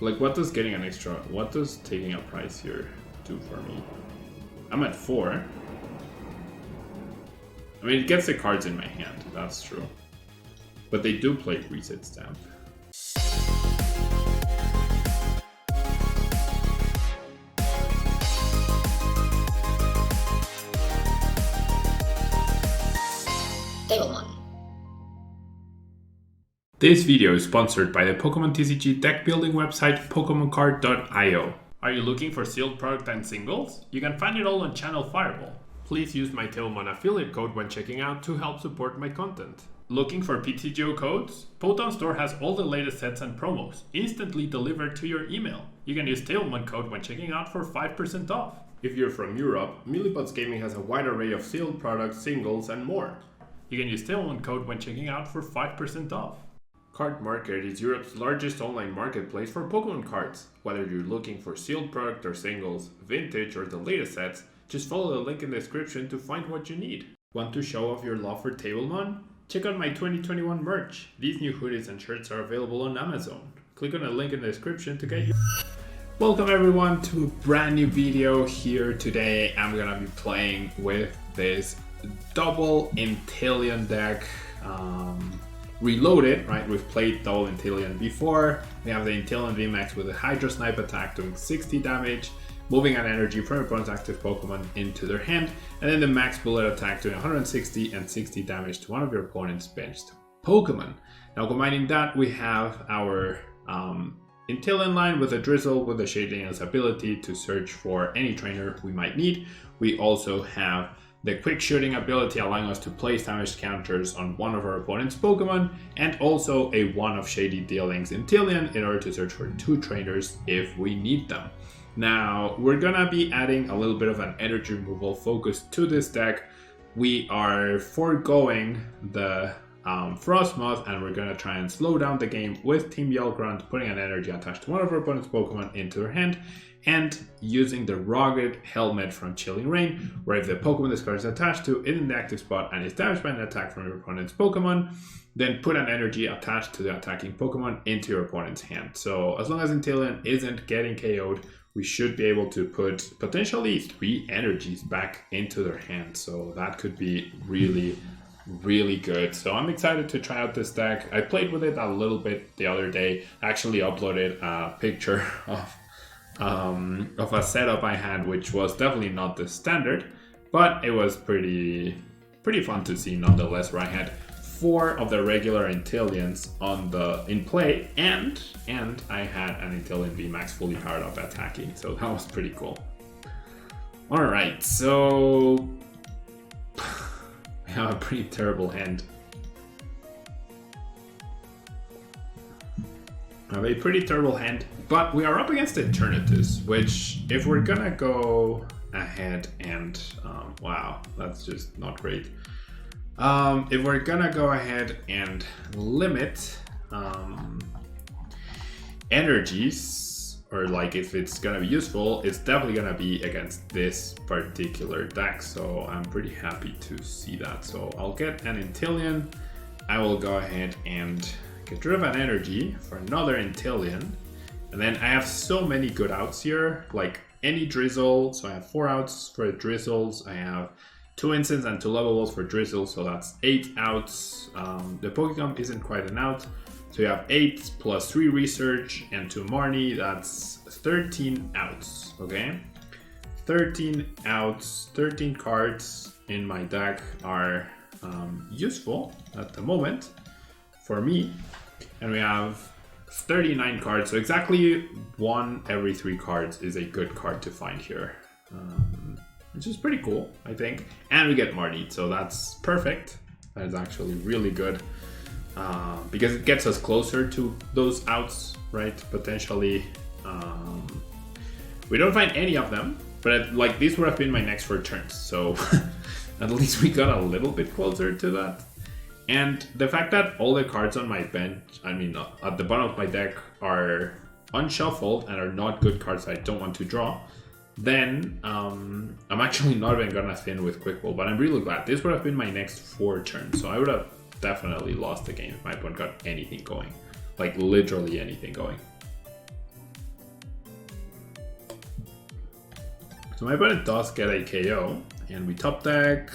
Like, what does getting an extra, what does taking a prize here do for me? I'm at 4. I mean, it gets the cards in my hand, that's true. But they do play reset stamp. Table 1. This video is sponsored by the Pokemon TCG deck building website PokemonCard.io. Are you looking for sealed product and singles? You can find it all on Channel Fireball. Please use my Tailmon affiliate code when checking out to help support my content. Looking for PTGO codes? Potown Store has all the latest sets and promos, instantly delivered to your email. You can use Tailmon code when checking out for 5% off. If you're from Europe, Millibots Gaming has a wide array of sealed products, singles, and more. You can use Tailmon code when checking out for 5% off. Card Market is Europe's largest online marketplace for Pokemon cards. Whether you're looking for sealed product or singles, vintage or the latest sets, just follow the link in the description to find what you need. Want to show off your love for Tablemon? Check out my 2021 merch. These new hoodies and shirts are available on Amazon. Click on the link in the description to get you. Welcome everyone to a brand new video here. Today I'm gonna be playing with this Double Inteleon deck. Reloaded, right? We've played Double Inteleon before. We have the Inteleon VMAX with a Hydro Snipe attack doing 60 damage, moving an energy from opponent's active Pokemon into their hand, and then the Max Bullet attack doing 160 and 60 damage to one of your opponent's benched Pokemon. Now combining that, we have our Inteleon line with a Drizzle with the Shadiness ability to search for any trainer we might need. We also have the quick shooting ability allowing us to place damage counters on one of our opponent's Pokemon, and also a 1 of Shady Dealings Inteleon in order to search for 2 trainers if we need them. Now, we're gonna be adding a little bit of an energy removal focus to this deck. We are foregoing the Frostmoth, and we're gonna try and slow down the game with Team Yellgrunt, putting an energy attached to one of our opponent's Pokemon into their hand, and using the Rugged Helmet from Chilling Reign, where if the Pokemon this card is attached to is in the active spot and is damaged by an attack from your opponent's Pokemon, then put an energy attached to the attacking Pokemon into your opponent's hand. So as long as Inteleon isn't getting KO'd, we should be able to put potentially 3 energies back into their hand. So that could be really, really good. So I'm excited to try out this deck. I played with it a little bit the other day. I actually uploaded a picture of a setup I had, which was definitely not the standard, but it was pretty fun to see nonetheless, where I had 4 of the regular Inteleons in play, and I had an Inteleon VMAX fully powered up attacking, so that was pretty cool. Alright, so we have a pretty terrible hand. I have a pretty terrible hand, but we are up against Eternatus, which, if we're gonna go ahead and wow, that's just not great. If we're gonna go ahead and limit energies, or like if it's gonna be useful, it's definitely gonna be against this particular deck, so I'm pretty happy to see that. So I'll get an Inteleon. I will go ahead and get rid of an energy for another Inteleon, and then I have so many good outs here, like any Drizzle, so I have 4 outs for Drizzles, I have 2 instants and 2 levables for Drizzle, so that's 8 outs. The Pokemon isn't quite an out, so you have 8 plus 3 Research and 2 Marnie, that's 13 outs, okay? 13 outs, 13 cards in my deck are useful at the moment for me, and we have 39 cards, so exactly 1 every 3 cards is a good card to find here, which is pretty cool, I think. And we get Marnie, so that's perfect. That is actually really good, because it gets us closer to those outs, right? Potentially, we don't find any of them, but like these would have been my next 4 turns, so at least we got a little bit closer to that. And the fact that all the cards on my bench, I mean at the bottom of my deck, are unshuffled and are not good cards I don't want to draw, then I'm actually not even gonna thin with Quick Ball, but I'm really glad. This would have been my next 4 turns, so I would have definitely lost the game if my opponent got anything going. Like literally anything going. So my opponent does get a KO, and we top deck.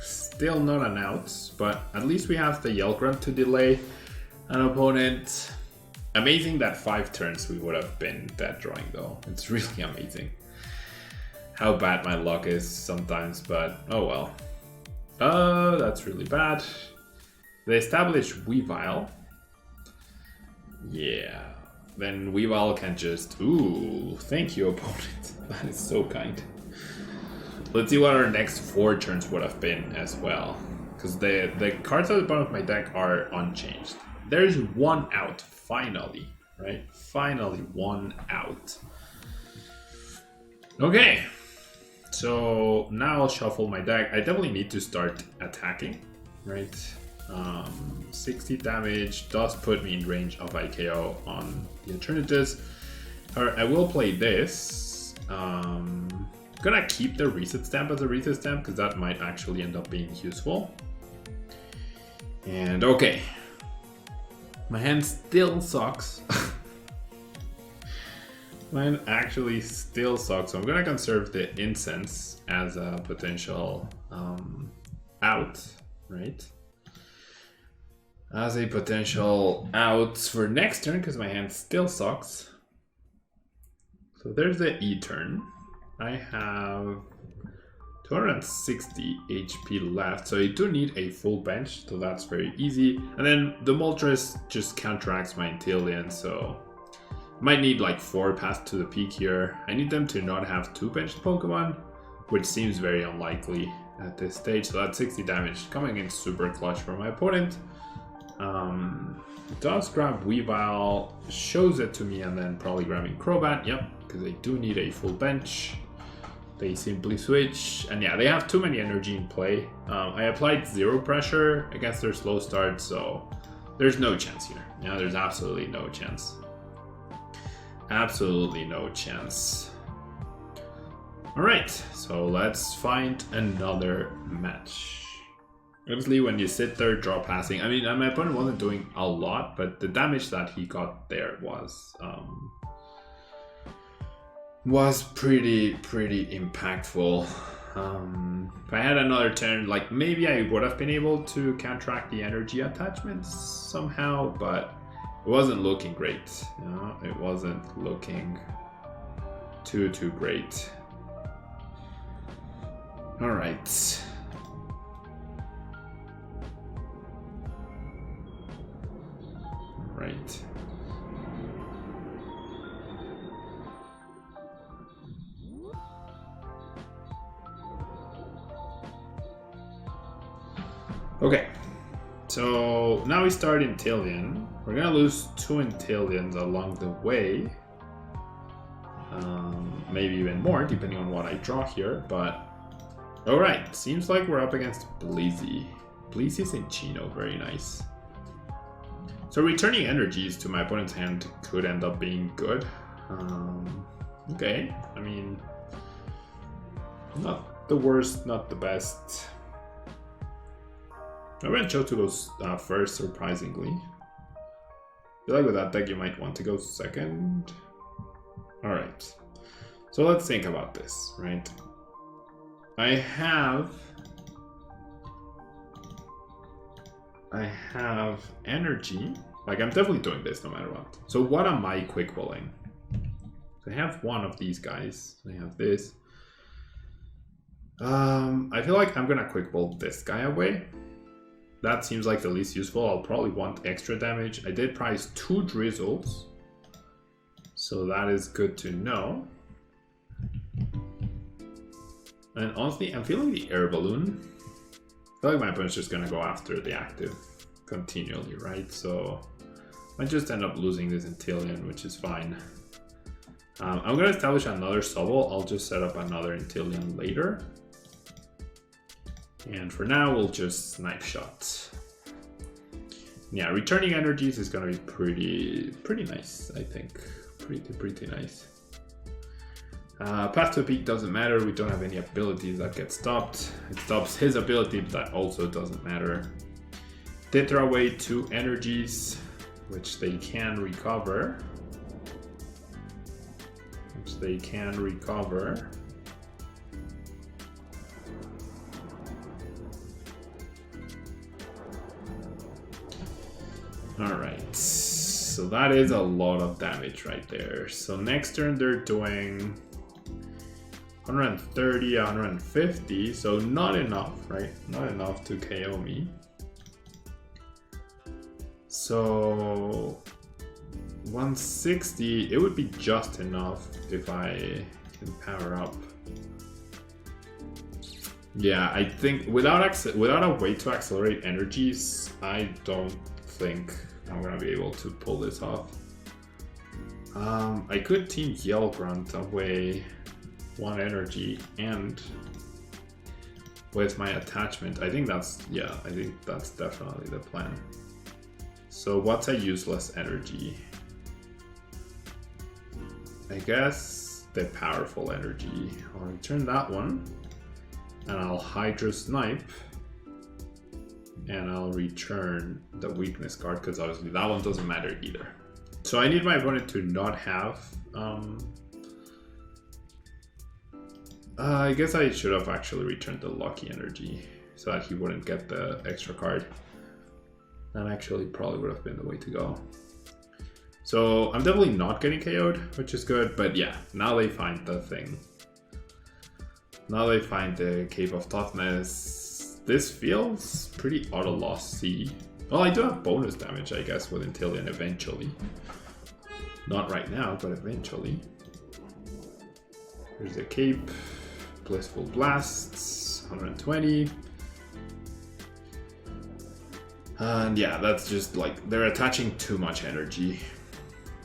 Still not an out, but at least we have the Yell Grunt to delay an opponent. Amazing that 5 turns we would have been dead drawing though. It's really amazing how bad my luck is sometimes, but oh well. That's really bad. They establish Weavile. Yeah. Then Weavile can just... Ooh, thank you, opponent. That is so kind. Let's see what our next 4 turns would have been as well. Because the cards at the bottom of my deck are unchanged. There's 1 out, finally. Right? Finally, 1 out. Okay. So now I'll shuffle my deck. I definitely need to start attacking. Right? 60 damage does put me in range of IKO on the alternatives. Alright, I will play this. Gonna keep the reset stamp as a reset stamp because that might actually end up being useful. And okay. My hand still sucks. My hand actually still sucks. So I'm gonna conserve the incense as a potential out, right? As a potential out for next turn because my hand still sucks. So there's the E turn. I have 260 HP left, so I do need a full bench, so that's very easy. And then the Moltres just counteracts my Inteleon, so I might need like 4 paths to the peak here. I need them to not have 2 benched Pokemon, which seems very unlikely at this stage. So that's 60 damage coming in super clutch for my opponent. Does grab Weavile, shows it to me, and then probably grabbing Crobat. Yep, because they do need a full bench. They simply switch, and yeah, they have too many energy in play. I applied 0 pressure against their slow start, so there's no chance here. Yeah, there's absolutely no chance. Absolutely no chance. Alright, so let's find another match. Obviously, when you sit there, draw passing. I mean, my opponent wasn't doing a lot, but the damage that he got there was pretty impactful. If I had another turn, like maybe I would have been able to counteract the energy attachments somehow, but it wasn't looking great. You know, it wasn't looking too great. All right. Right. Okay, so now we start Inteleon. We're gonna lose 2 Inteleons along the way. Maybe even more, depending on what I draw here, but... Alright, seems like we're up against Bleezy. Bleezy's in Chino, very nice. So returning energies to my opponent's hand could end up being good. Okay, I mean... Not the worst, not the best. I went chose to go first, surprisingly. I feel like with that deck you might want to go second. Alright, so let's think about this, right? I have energy. Like, I'm definitely doing this no matter what. So what am I quick balling? I have one of these guys. I have this. I feel like I'm gonna quick ball this guy away. That seems like the least useful. I'll probably want extra damage. I did prize 2 Drizzles, so that is good to know. And honestly, I'm feeling the Air Balloon. I feel like my opponent's just gonna go after the active continually, right? So I just end up losing this Inteleon, which is fine. I'm gonna establish another Sobble. I'll just set up another Inteleon later. And for now, we'll just Snipe Shot. Yeah, returning energies is gonna be pretty nice, I think. Pretty nice. Path to Peak doesn't matter. We don't have any abilities that get stopped. It stops his ability, but that also doesn't matter. Did throw away 2 energies, which they can recover. so that is a lot of damage right there. So next turn they're doing 130, 150, so not enough, right? Not enough to KO me. So 160, it would be just enough if I can power up. Yeah, I think without a way to accelerate energies, I don't think I'm gonna be able to pull this off. I could team Yell Grunt away 1 energy and with my attachment. I think that's definitely the plan. So what's a useless energy? I guess the powerful energy. I'll return that one. And I'll Hydro Snipe. And I'll return the weakness card because obviously that one doesn't matter either. So I need my opponent to not have... I guess I should have actually returned the lucky energy so that he wouldn't get the extra card. That actually probably would have been the way to go. So I'm definitely not getting KO'd, which is good. But yeah, now they find the thing. Now they find the Cave of Toughness. This feels pretty auto-lossy. Well, I do have bonus damage, I guess, with Inteleon eventually. Not right now, but eventually. Here's the Cape. Blissful Blasts, 120. And yeah, that's just like, they're attaching too much energy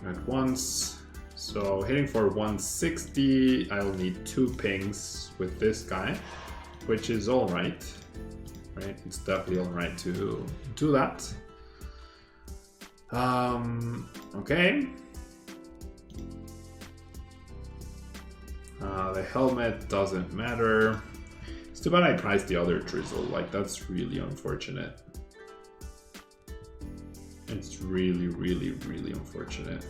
at once. So hitting for 160, I'll need 2 pings with this guy, which is alright. Right? It's definitely alright to do that. Okay. The helmet doesn't matter. It's too bad I priced the other Drizzle. Like, that's really unfortunate. It's really, really, really unfortunate.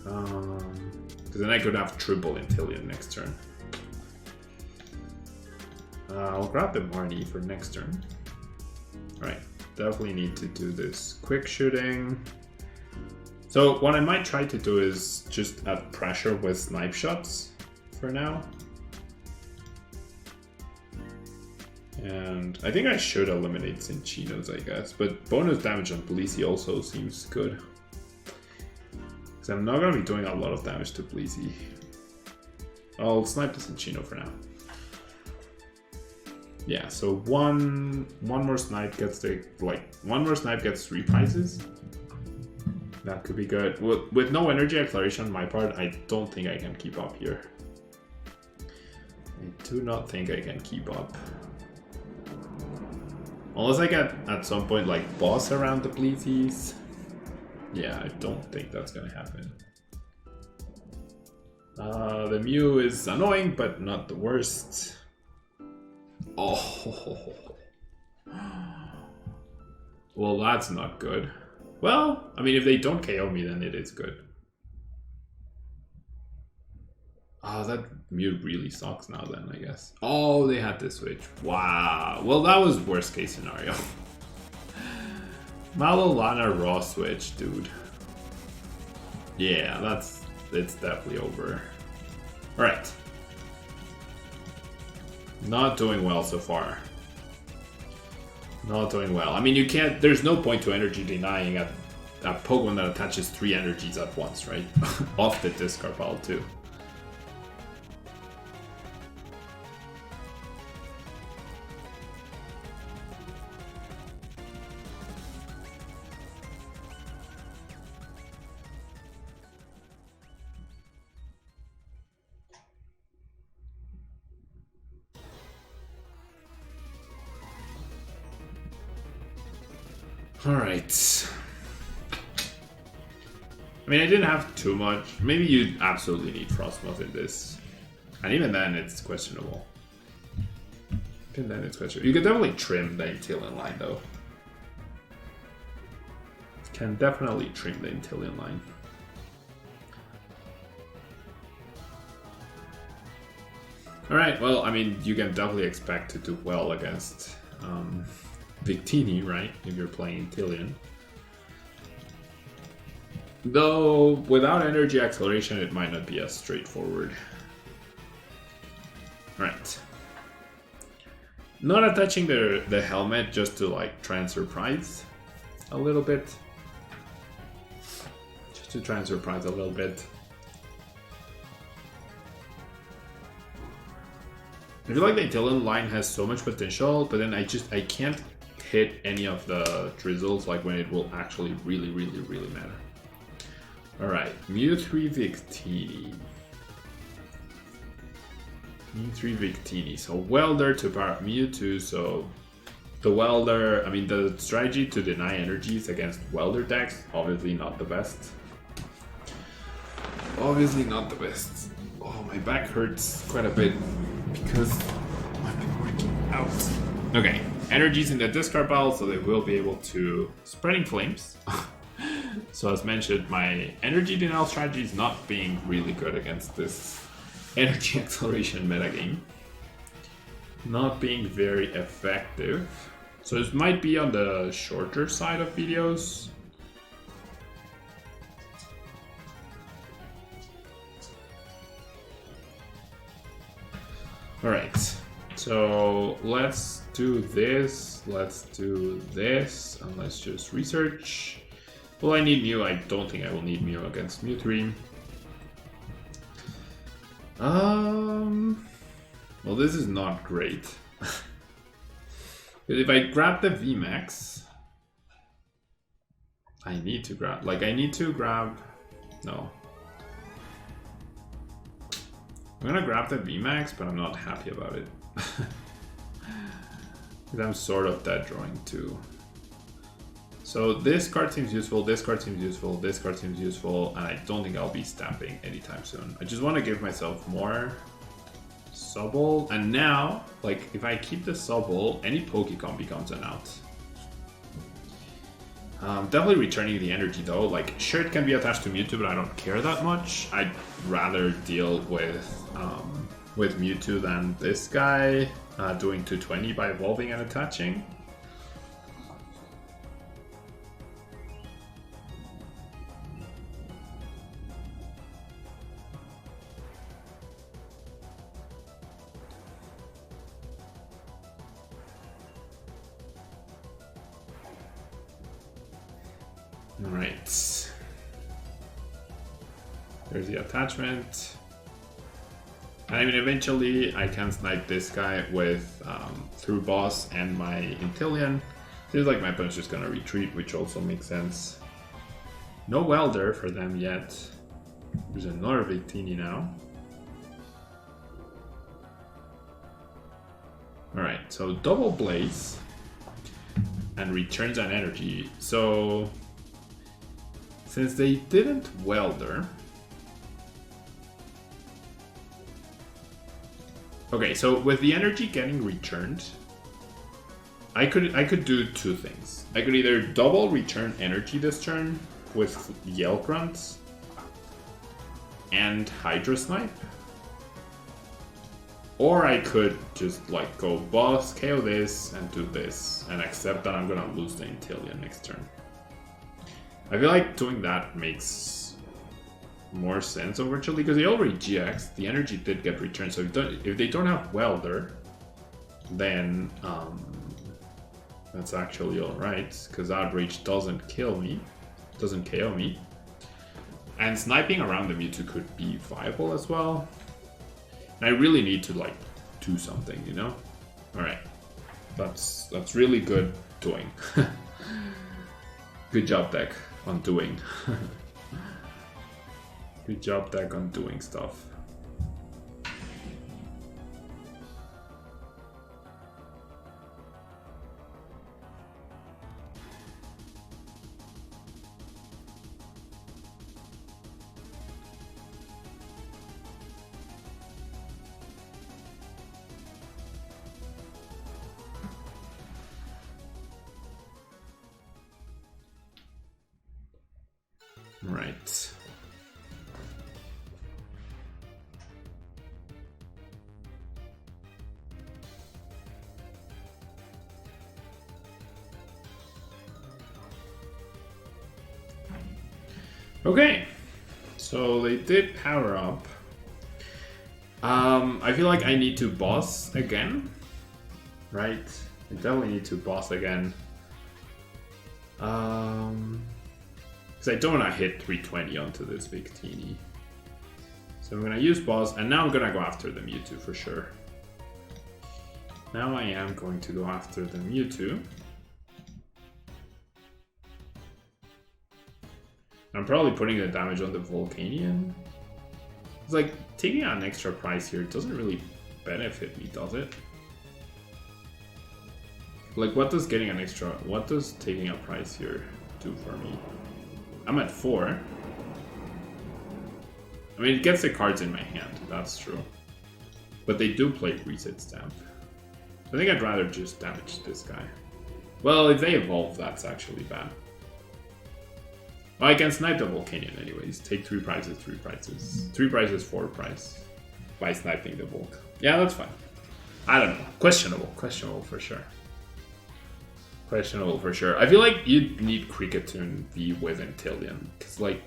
Because then I could have triple Inteleon next turn. I'll grab the Marnie for next turn. Alright, definitely need to do this quick shooting. So what I might try to do is just add pressure with snipe shots for now. And I think I should eliminate Cinchinos, I guess. But bonus damage on Blissey also seems good. Because I'm not going to be doing a lot of damage to Blissey. I'll snipe the Cinchino for now. Yeah, so one more snipe gets one more snipe gets 3 prizes. That could be good. With no energy acceleration on my part, I don't think I can keep up here. I do not think I can keep up. Unless I get, at some point, like, boss around the Bleezies. Yeah, I don't think that's gonna happen. The Mew is annoying, but not the worst. Oh. Well, that's not good. Well, I mean, if they don't KO me, then it is good. Oh, that Mew really sucks now then, I guess. Oh, they had to switch. Wow. Well, that was worst case scenario. Malolana raw switch, dude. Yeah, it's definitely over. Alright. Not doing well so far. Not doing well. I mean, you can't, there's no point to energy denying a Pokemon that attaches 3 energies at once, right? Off the discard pile too. Alright. I mean, I didn't have too much. Maybe you absolutely need Frostmoth in this. And even then, it's questionable. Even then, it's questionable. You could definitely trim the Inteleon line, though. Can definitely trim the Inteleon line. Alright, well, I mean, you can definitely expect to do well against Victini, right? If you're playing Inteleon. Though without energy acceleration, it might not be as straightforward. Right. Not attaching the helmet just to like try and surprise a little bit. Just to try and surprise a little bit. I feel like the Inteleon line has so much potential, but then I can't hit any of the drizzles like when it will actually really matter. Alright, Mew3 Victini. Mew3 Victini. So Welder to power up Mewtwo, so the Welder, I mean the strategy to deny energies against Welder decks, obviously not the best. Obviously not the best. Oh, my back hurts quite a bit because I've been working out. Okay, energies in the discard pile, so they will be able to Spreading Flames. So as mentioned, my energy denial strategy is not being really good against this energy acceleration metagame. Not being very effective. So this might be on the shorter side of videos. Alright, so let's do this, and let's just research. Well, I need Mew. I don't think I will need Mew against Mew3. Well, this is not great. But if I grab the VMAX, I need to grab, no. I'm gonna grab the VMAX, but I'm not happy about it. Because I'm sort of dead drawing too. So this card seems useful, this card seems useful, this card seems useful, and I don't think I'll be stamping anytime soon. I just want to give myself more Subble, and now, like, if I keep the Subble, any Pokecom becomes an out. Definitely returning the energy though, like, sure it can be attached to Mewtwo, but I don't care that much. I'd rather deal with Mewtwo than this guy doing 220 by evolving and attaching. Alright. There's the attachment. I mean, eventually I can snipe this guy with through boss and my Inteleon. Seems like my opponent's just gonna retreat, which also makes sense. No Welder for them yet. There's another Victini now. Alright, so double Blaze and returns an energy. So since they didn't Welder. Okay, so with the energy getting returned, I could do two things. I could either double return energy this turn with Yell Grunt and Hydro Snipe, or I could just like go boss, KO this, and do this, and accept that I'm gonna lose the Inteleon next turn. I feel like doing that makes more sense eventually, because they already GX, the energy did get returned, so if they don't have Welder, then that's actually alright, because Outrage doesn't kill me, doesn't KO me. And sniping around the Mewtwo could be viable as well. And I really need to like do something, you know? Alright. That's really good doing. Good job, deck, on doing. Good job, deck, on doing stuff. Right. Okay, so they did power up. I feel like I need to boss again, right? I definitely need to boss again. Because I don't want to hit 320 onto this big teeny. So I'm gonna use boss, and now I'm gonna go after the Mewtwo for sure. Now I am going to go after the Mewtwo. I'm probably putting the damage on the Volcanion. It's like taking out an extra price here doesn't really benefit me, does it? Like, what does taking a price here do for me? I'm at 4. I mean, it gets the cards in my hand, that's true. But they do play Reset Stamp. I think I'd rather just damage this guy. Well, if they evolve, that's actually bad. Well, I can snipe the Volcanion anyways. Take 3 prizes, 3 prizes. 3 prizes, 4 prize. By sniping the Volk. Yeah, that's fine. I don't know. Questionable for sure. Questionable for sure. I feel like you need Cricketune V with Inteleon. Because, like,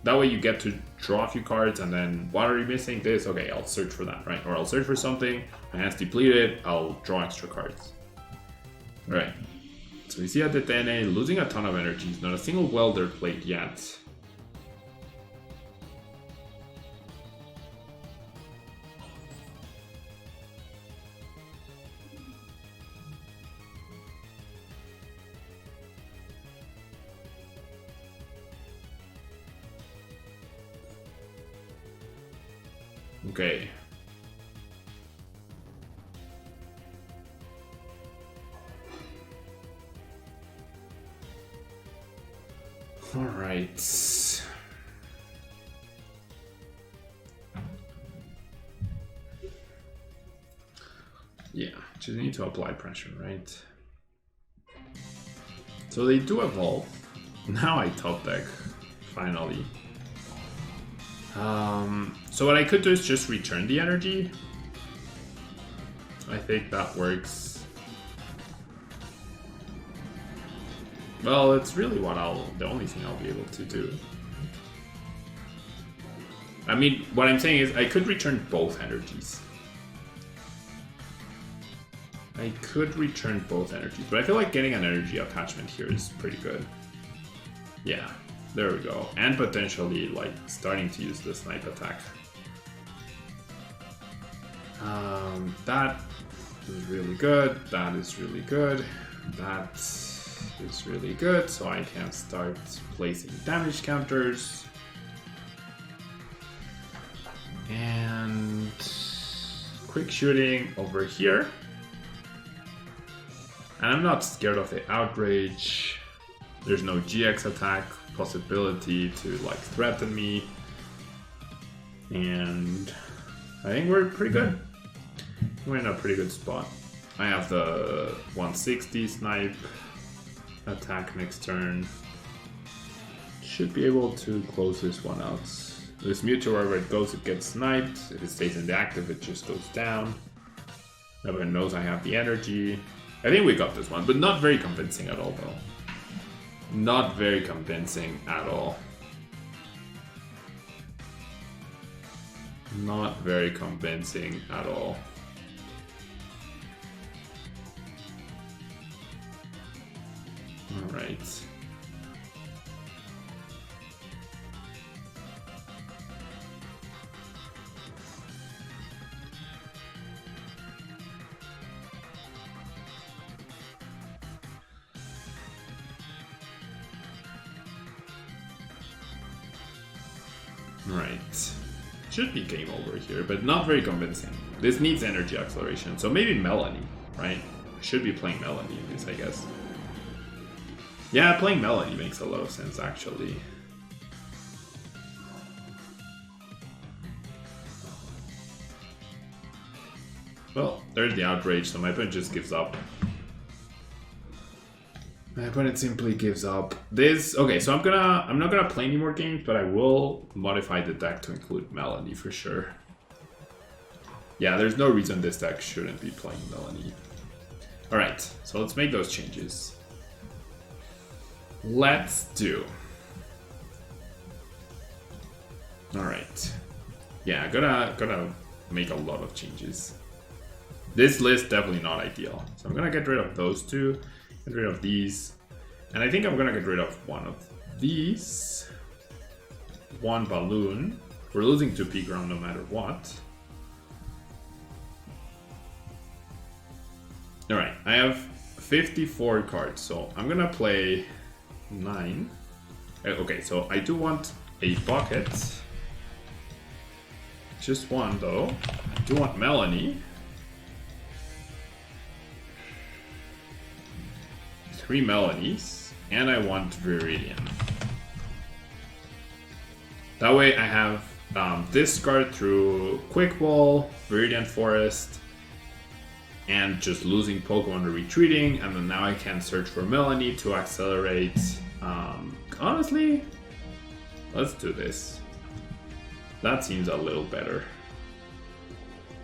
that way you get to draw a few cards and then, what are you missing? This? Okay, I'll search for that, right? Or I'll search for something, my hand's depleted, I'll draw extra cards. Alright. So we see at the Tetene losing a ton of energies, not a single welder played yet. Okay. All right. Yeah, just need to apply pressure, right? So they do evolve. Now I top deck, finally. So what I could do is just return the energy. I think that works. Well, it's really the only thing I'll be able to do. I mean, what I'm saying is I could return both energies. I could return both energies, but I feel like getting an energy attachment here is pretty good. Yeah, there we go. And potentially, like, starting to use the snipe attack. That is really good. That is really good. That is really good. So I can start placing damage counters. And quick shooting over here. And I'm not scared of the outrage. There's no GX attack possibility to like threaten me. And I think we're pretty good. We're in a pretty good spot. I have the 160 snipe attack next turn. Should be able to close this one out. This Mewtwo, wherever it goes, it gets sniped. If it stays in the active, it just goes down. Everyone knows I have the energy. I think we got this one, but not very convincing at all, though. Not very convincing at all. Not very convincing at all. All right. Right. Should be game over here, but not very convincing. This needs energy acceleration, so maybe Melanie, right? I should be playing Melanie in this, I guess. Yeah, playing Melanie makes a lot of sense, actually. Well, there's the outrage, so my opponent just gives up. My opponent simply gives up. Okay, so I'm not gonna play any more games, but I will modify the deck to include Melanie for sure. Yeah, there's no reason this deck shouldn't be playing Melanie. Alright, so let's make those changes. Let's do Alright. Yeah, gotta make a lot of changes. This list definitely not ideal. So I'm gonna get rid of those two, get rid of these, and I think I'm gonna get rid of one of these. One balloon. We're losing 2 peak ground no matter what. Alright, I have 54 cards, so I'm gonna play 9. Okay, so I do want a bucket. Just one though. I do want Melanie. 3 Melanies. And I want Viridian. That way I have discard through Quick Ball, Viridian Forest, and just losing Pokemon or retreating, and then now I can search for Melanie to accelerate. Honestly, let's do this. That seems a little better.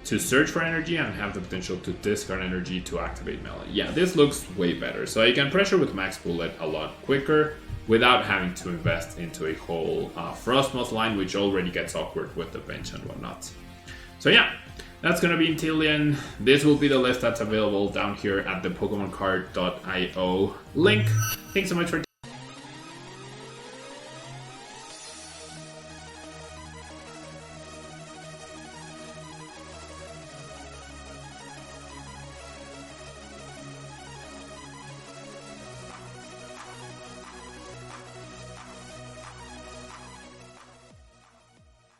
To search for energy and have the potential to discard energy to activate Melanie. Yeah, this looks way better. So I can pressure with Max Bullet a lot quicker without having to invest into a whole Frostmoth line, which already gets awkward with the bench and whatnot. So yeah, that's going to be Inteleon. This will be the list that's available down here at the PokemonCard.io link. Thanks so much for